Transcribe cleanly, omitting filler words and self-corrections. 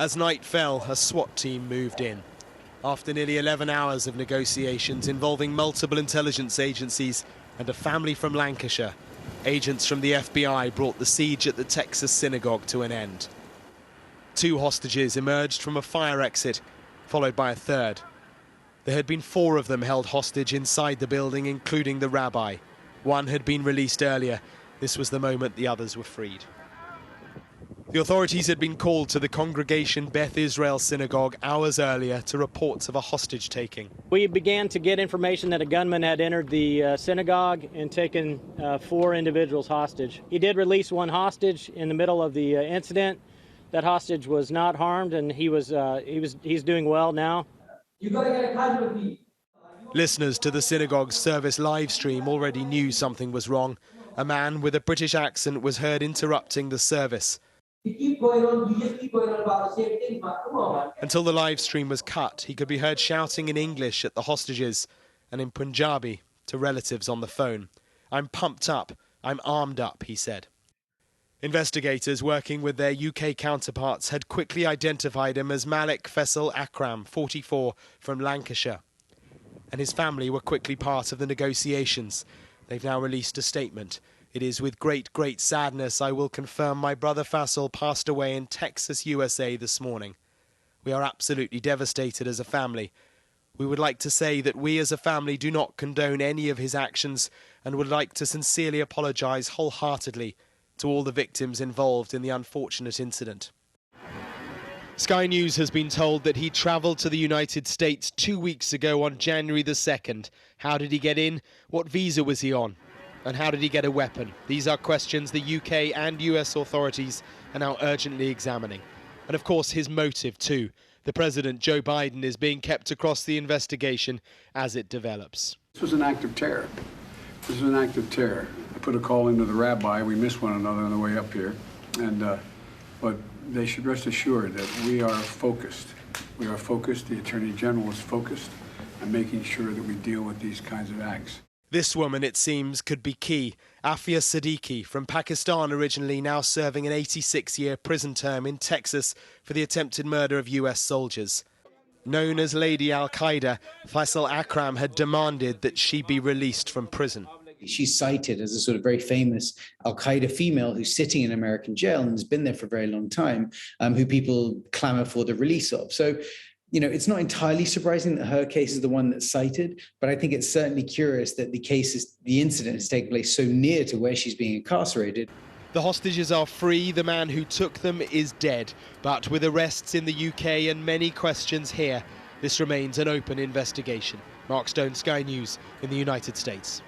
As night fell, a SWAT team moved in. After nearly 11 hours of negotiations involving multiple intelligence agencies and a family from Lancashire, agents from the FBI brought the siege at the Texas Synagogue to an end. 2 hostages emerged from a fire exit, followed by a third. There had been 4 of them held hostage inside the building, including the rabbi. 1 had been released earlier. This was the moment the others were freed. The authorities had been called to the Congregation Beth Israel Synagogue hours earlier to reports of a hostage taking. We began to get information that a gunman had entered the synagogue and taken 4 individuals hostage. He did release 1 hostage in the middle of the incident. That hostage was not harmed, and he's doing well now. You gotta get in touch with me. Listeners to the synagogue's service live stream already knew something was wrong. A man with a British accent was heard interrupting the service. You keep going on, you just keep going on about the same thing, man. Come on, man. Until the live stream was cut, he could be heard shouting in English at the hostages and in Punjabi to relatives on the phone. "I'm pumped up, I'm armed up," he said. Investigators working with their UK counterparts had quickly identified him as Malik Faisal Akram, 44, from Lancashire. And his family were quickly part of the negotiations. They've now released a statement. "It is with great sadness I will confirm my brother Faisal passed away in Texas, USA this morning. We are absolutely devastated as a family. We would like to say that we as a family do not condone any of his actions and would like to sincerely apologise wholeheartedly to all the victims involved in the unfortunate incident." Sky News has been told that he travelled to the United States 2 weeks ago on January the 2nd. How did he get in? What visa was he on? And how did he get a weapon? These are questions the UK and US authorities are now urgently examining. And of course his motive too. The President, Joe Biden, is being kept across the investigation as it develops. This was an act of terror. This was an act of terror. I put a call into the rabbi. We missed one another on the way up here. But they should rest assured that we are focused. We are focused. The Attorney General is focused on making sure that we deal with these kinds of acts. This woman, it seems, could be key. Afia Siddiqui, from Pakistan originally, now serving an 86-year prison term in Texas for the attempted murder of US soldiers. Known as Lady Al-Qaeda, Faisal Akram had demanded that she be released from prison. She's cited as a sort of very famous Al-Qaeda female who's sitting in American jail and has been there for a very long time, who people clamour for the release of. So, you know, it's not entirely surprising that her case is the one that's cited, but I think it's certainly curious that the incident has taken place so near to where she's being incarcerated. The hostages are free, the man who took them is dead. But with arrests in the UK and many questions here, this remains an open investigation. Mark Stone, Sky News in the United States.